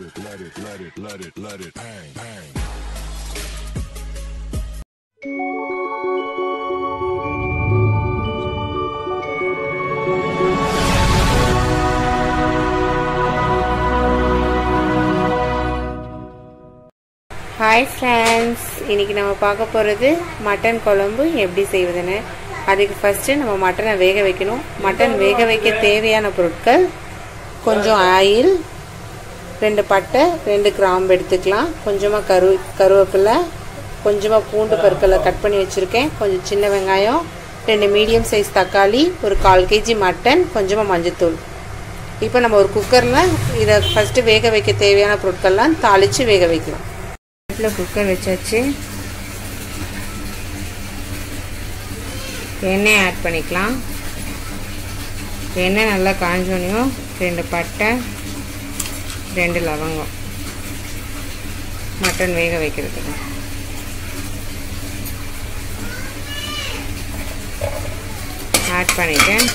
let it bang, bang. Hi friends, இன்னைக்கு நம்ம பார்க்க போறது மட்டன் குழம்பு எப்படி செய்வதுன்னு. அதுக்கு ஃபர்ஸ்ட் நம்ம மட்டனை வேக வைக்கணும். மட்டன் வேக வைக்க தேவையான பொருட்கள் கொஞ்சம் ஆயில், 2 பட்டை, 2 கிராம்பு எடுத்துக்கலாம். கொஞ்சமா கருவேப்பிலை, கொஞ்சமா பூண்டு பற்களை கட் பண்ணி வச்சிருக்கேன். கொஞ்சம் சின்ன வெங்காயம், 2 மீடியம் சைஸ் தக்காளி, ஒரு 1/4 kg மட்டன், கொஞ்சமா மஞ்சள்தூள். இப்போ நம்ம ஒரு குக்கர்ல இத ஃபர்ஸ்ட் வேக வைக்க தேவையான பொருட்கள்லாம் தாளிச்சு வேக வைக்கலாம். குக்கர் வச்சாச்சு. எண்ணெய் ஆட் பண்ணிக்கலாம். எண்ணெய் நல்லா காஞ்சோனையும் 2 பட்டை, 2 லவங்கம் மட்டன் வேக வைக்கிறதுக்கு ஆட் பண்ணிட்டேன்.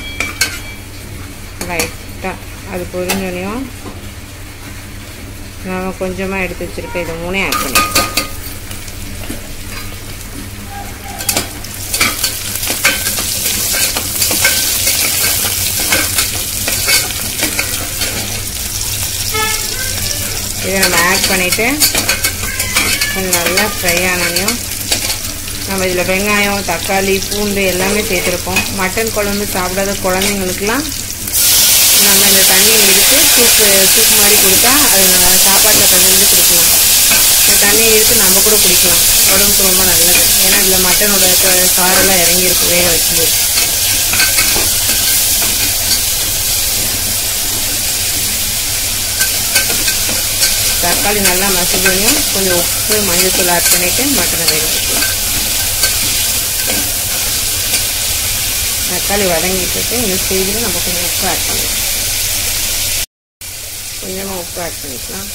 லைட்டாக அது பொரிஞ்சோனையும் நான் கொஞ்சமாக எடுத்து வச்சுருக்கேன். இது 3 ஆட் பண்ணிக்கலாம். இதை நம்ம ஆட் பண்ணிவிட்டு கொஞ்சம் நல்லா ஃப்ரை ஆனோம். நம்ம இதில் வெங்காயம், தக்காளி, பூண்டு எல்லாமே சேர்த்துருக்கோம். மட்டன் குழம்பு சாப்பிடாத குழந்தைங்களுக்கெல்லாம் நம்ம இந்த தண்ணியை எடுத்து சூப் மாதிரி கொடுத்தா அது சாப்பாட்டில் கலந்து கொடுக்கலாம். இந்த தண்ணியை எடுத்து நம்ம கூட குடிக்கலாம். உடம்புக்கு ரொம்ப நல்லது. ஏன்னா இதில் மட்டனோட சாரெல்லாம் இறங்கியிருக்கும் வேக வைக்கும்போது. தக்காளி நல்லா மசிஞ்சோனையும் கொஞ்சம் உப்பு, மஞ்சள்தூள் ஆட் பண்ணிவிட்டு மட்டனை வேக வைக்கலாம். தக்காளி வதங்கிட்டு இந்த ஸ்டேஜில் நம்ம கொஞ்சம் உப்பு ஆட் பண்ணிக்கலாம். கொஞ்சமாக உப்பு ஆட் பண்ணிக்கலாம்.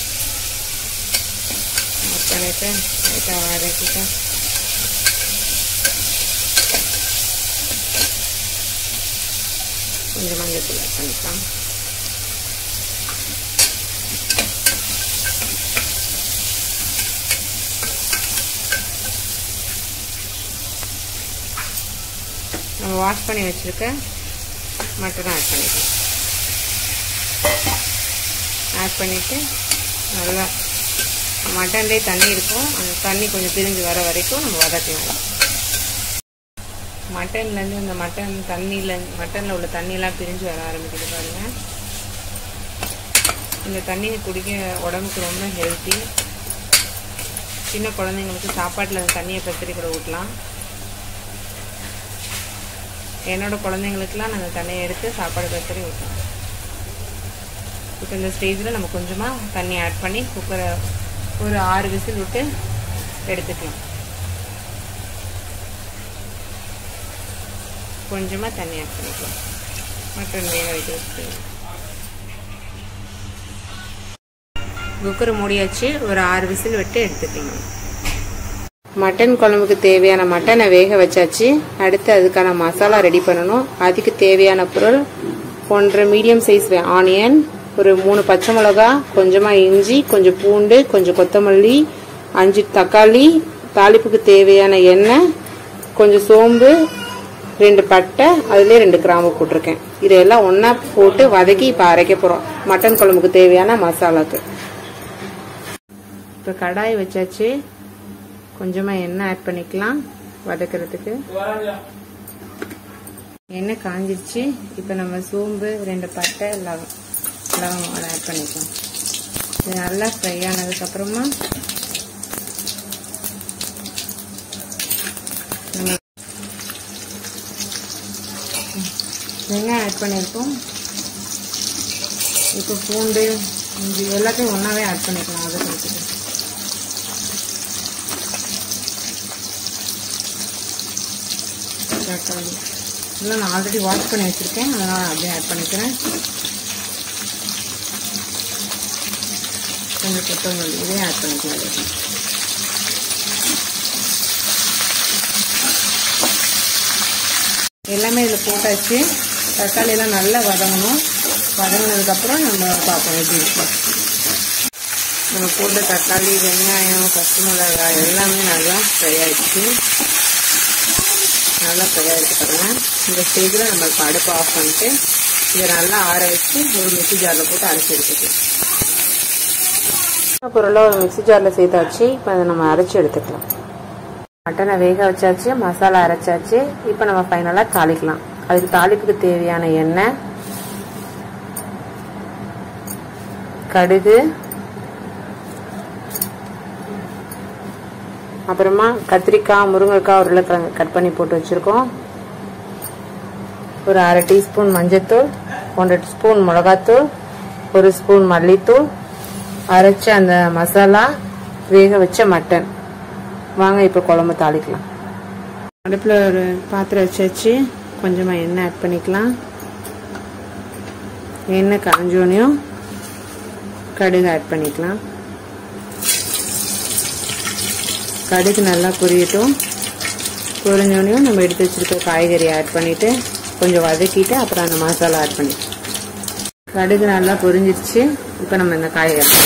ஆட் பண்ணிவிட்டு லைட்டாக வதக்கிட்டு கொஞ்சம் மஞ்சள்தூள் ஆட் பண்ணிக்கலாம். நம்ம வாஷ் பண்ணி வச்சுருக்க மட்டனை ஆட் பண்ணிக்கலாம். ஆட் பண்ணிவிட்டு நல்லா மட்டன்லேயே தண்ணி இருக்கும். அந்த தண்ணி கொஞ்சம் பிரிஞ்சு வர வரைக்கும் நம்ம வதக்கலாம். மட்டன்லேருந்து இந்த மட்டனில் உள்ள தண்ணியெல்லாம் பிரிஞ்சு வர ஆரம்பிக்குது பாருங்கள். இந்த தண்ணியை குடிக்க உடம்புக்கு ரொம்ப ஹெல்த்தி. சின்ன குழந்தைங்களுக்கு சாப்பாட்டில் அந்த தண்ணியை பத்திரி கூட ஊட்டலாம். என்னோட குழந்தைங்களுக்குலாம் நாங்கள் தண்ணியை எடுத்து சாப்பாடு பத்திரி ஊற்றலாம். இப்போ இந்த ஸ்டேஜில் நம்ம கொஞ்சமாக தண்ணி ஆட் பண்ணி குக்கரை ஒரு 6 விசில் விட்டு எடுத்துக்கலாம். கொஞ்சமாக தண்ணி ஆட் பண்ணிக்கலாம். மட்டன் வேக வைக்கிறதுக்கு குக்கரை மூடியாச்சு. ஒரு 6 விசில் விட்டு எடுத்துக்கலாம். மட்டன் குழம்புக்கு தேவையான மட்டனை வேக வச்சாச்சு. அடுத்து அதுக்கான மசாலா ரெடி பண்ணணும். அதுக்கு தேவையான பொருள் 1.5 மீடியம் சைஸ் ஆனியன், ஒரு 3 பச்சை மிளகா, கொஞ்சமாக இஞ்சி, கொஞ்சம் பூண்டு, கொஞ்சம் கொத்தமல்லி, 5 தக்காளி, தாளிப்புக்கு தேவையான எண்ணெய், கொஞ்சம் சோம்பு, 2 பட்டை, அதுலேயே 2 கிராம்பு போட்டிருக்கேன். இதெல்லாம் ஒன்றா போட்டு வதக்கி இப்போ அரைக்க போகிறோம் மட்டன் குழம்புக்கு தேவையான மசாலாக்கு. இப்போ கடாய் வச்சாச்சு. கொஞ்சமாக எண்ணெய் ஆட் பண்ணிக்கலாம் வதக்கிறதுக்கு. எண்ணெய் காஞ்சிருச்சு. இப்போ நம்ம சோம்பு, 2 பட்டை, லவங்கம் ஆட் பண்ணிக்கலாம். இது நல்லா ஃப்ரை ஆனதுக்கப்புறமா நம்ம வெங்காயம் ஆட் பண்ணியிருக்கோம். இப்போ பூண்டு, இஞ்சி எல்லாத்தையும் ஒன்றாவே ஆட் பண்ணிக்கலாம் வதக்கிறதுக்கு. தக்காளி இதெல்லாம் நான் ஆல்ரெடி வாஷ் பண்ணி வச்சுருக்கேன். அதனால் அப்படியே ஆட் பண்ணிக்கிறேன். கொஞ்சம் கொத்தமல்லி இதையும் ஆட் பண்ணிக்கலாம். எல்லாமே இதில் போட்டாச்சு. தக்காளியெல்லாம் நல்லா வதங்கணும். வதங்கினதுக்கப்புறம் நம்ம பார்ப்போம் எப்படி இருக்கும். நம்ம போட்ட தக்காளி, வெங்காயம், பச்சை மிளகாய் எல்லாமே நல்லா ஃப்ரை ஆயிடுச்சு. நல்லா ஃப்ரை ஆகிடுச்சு பாருங்க. இந்த ஸ்டேஜில் நம்ம இப்போ அடுப்பு ஆஃப் பண்ணிட்டு இதை நல்லா ஆற வச்சு ஒரு மிக்ஸி ஜாரில் போட்டு அரைச்சி எடுத்துக்கலாம். பொருளாக ஒரு மிக்ஸி ஜாரில் சேர்த்தாச்சு. இப்போ அதை நம்ம அரைச்சி எடுத்துக்கலாம். மட்டனை வேக வச்சாச்சு, மசாலா அரைச்சாச்சு. இப்போ நம்ம ஃபைனலாக தாளிக்கலாம். அதுக்கு தாளிப்புக்கு தேவையான எண்ணெய், கடுகு, அப்புறமா கத்திரிக்காய், முருங்கைக்காய், உருளைக்கிழங்கு கட் பண்ணி போட்டு வச்சிருக்கோம். ஒரு அரை டீஸ்பூன் மஞ்சத்தூள், 1 ஸ்பூன் மிளகாத்தூள், 1 ஸ்பூன் மல்லித்தூள், அரைச்ச அந்த மசாலா, வேக வச்ச மட்டன். வாங்க இப்போ குழம்பு தாளிக்கலாம். அடுப்பில் ஒரு பாத்திரம் வச்சாச்சு. கொஞ்சமாக எண்ணெய் ஆட் பண்ணிக்கலாம். எண்ணெய் காஞ்சோனையும் கடுகு ஆட் பண்ணிக்கலாம். கடுகு நல்லா பொரியட்டும். பொரிஞ்சோனையும் நம்ம எடுத்து வச்சிருக்க காய்கறி ஆட் பண்ணிட்டு கொஞ்சம் வதக்கிட்டு அப்புறம் அந்த மசாலா ஆட் பண்ணிக்கலாம். கடுகு நல்லா பொரிஞ்சிருச்சு. இப்போ நம்ம இந்த காய்கறி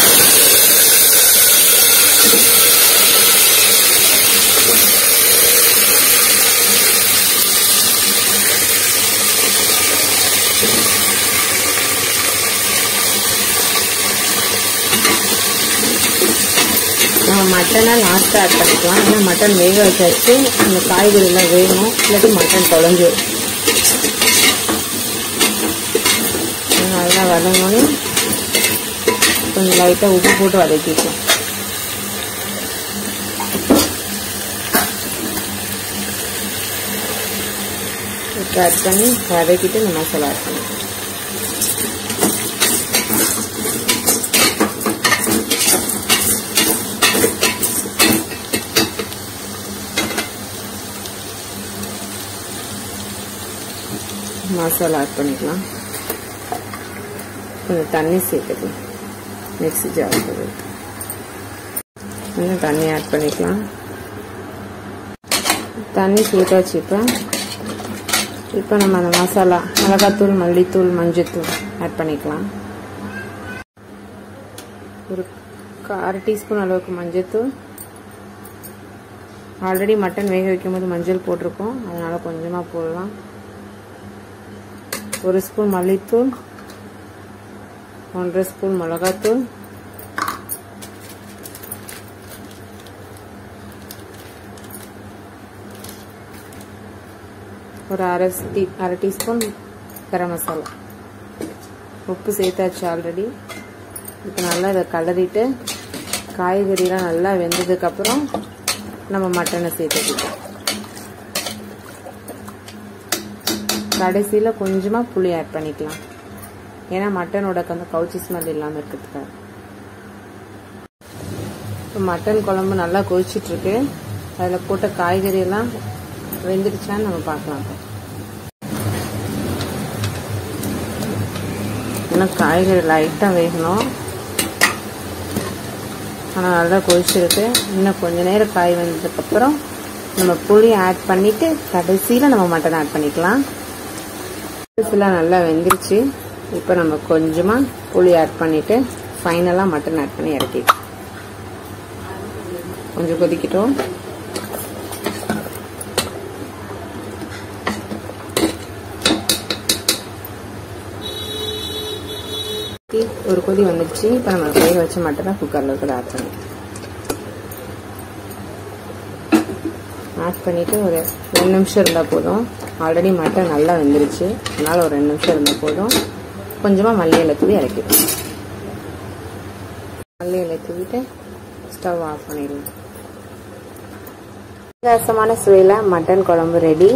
மட்டனை லாஸ்ட்டாக ஆட் பண்ணிக்கலாம். ஏன்னா மட்டன் வேக வச்சாச்சு, அந்த காய்கறிலாம் வேகணும், இல்லாட்டி மட்டன் குழஞ்சு. நல்லா வதங்கணும். கொஞ்சம் லைட்டாக உப்பு போட்டு வதக்கிக்கலாம். உப்பு ஆட் பண்ணி வதக்கிட்டு இந்த மசாலா ஆட் பண்ணிக்கலாம். மசாலா ஆட் பண்ணிக்கலாம். கொஞ்சம் தண்ணி சேர்த்துக்கலாம். மிக்ஸி ஜார் கொஞ்சம் தண்ணி ஆட் பண்ணிக்கலாம். தண்ணி சேர்த்தாச்சு. இப்போ நம்ம அந்த மசாலா, மிளகாத்தூள், மல்லித்தூள், மஞ்சத்தூள் ஆட் பண்ணிக்கலாம். ஒரு 1/2 டீஸ்பூன் அளவுக்கு மஞ்சத்தூள். ஆல்ரெடி மட்டன் வேக வைக்கும் போது மஞ்சள் போட்டிருக்கோம், அதனால கொஞ்சமாக போடலாம். 1 ஸ்பூன் மல்லித்தூள், 1/2 ஸ்பூன் மிளகாத்தூள், ஒரு அரை டீஸ்பூன் கரம் மசாலா. உப்பு சேர்த்தாச்சு ஆல்ரெடி. இப்போ நல்லா இதை கலரிட்டு காய்கறிலாம் நல்லா வெந்ததுக்கப்புறம் நம்ம மட்டனை சேர்த்துக்கலாம். கடைசியில் கொஞ்சமாக புளி ஆட் பண்ணிக்கலாம். ஏன்னா மட்டனோட அந்த கவுச்சி ஸ்மெல் இல்லாமல் இருக்கிறதுக்காக. இப்போ மட்டன் குழம்பு நல்லா கொதிச்சிட்ருக்கு. அதில் போட்ட காய்கறியெல்லாம் வெந்துடுச்சான்னு நம்ம பார்க்கலாம். இன்னும் காய்கறி லைட்டாக வேகணும். ஆனால் நல்லா கொதிச்சிருக்கு. இன்னும் கொஞ்ச நேரம் காய் வெந்ததுக்கப்புறம் நம்ம புளி ஆட் பண்ணிவிட்டு கடைசியில் நம்ம மட்டன் ஆட் பண்ணிக்கலாம். ஃபுல்லாக நல்லா வெந்துருச்சு. இப்போ நம்ம கொஞ்சமாக புளி ஆட் பண்ணிவிட்டு ஃபைனலாக மட்டன் ஆட் பண்ணி இறக்கிக்கலாம். கொஞ்சம் கொதிக்கிட்டோம். ஒரு கொதி வந்துடுச்சு. இப்போ நம்ம வேக வச்ச மட்டனை குக்கரில் கூட ஆட் பண்ணி ஒரு 2 நிமிஷம் இருந்தால் போதும். ஆல்ரெடி மட்டன் நல்லா வெந்துருச்சு, அதனால் ஒரு 2 நிமிஷம் இருந்தால் போதும். கொஞ்சமாக மல்லி இலை தூவி இறக்கிடும். மல்லி இலை தூவிட்டு ஸ்டவ் ஆஃப் பண்ணிடுவோம். வித்தியாசமான சுவையில் மட்டன் குழம்பு ரெடி.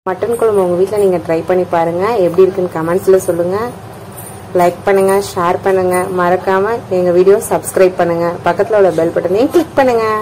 மட்டன் குழம்பு உங்கள் வீட்டில் நீங்கள் ட்ரை பண்ணி பாருங்கள். எப்படி இருக்குன்னு கமெண்ட்ஸில் சொல்லுங்கள். லைக் பண்ணுங்கள், ஷேர் பண்ணுங்கள். மறக்காமல் எங்கள் வீடியோ சப்ஸ்கிரைப் பண்ணுங்கள். பக்கத்தில் உள்ள பெல் பட்டனையும் கிளிக் பண்ணுங்கள்.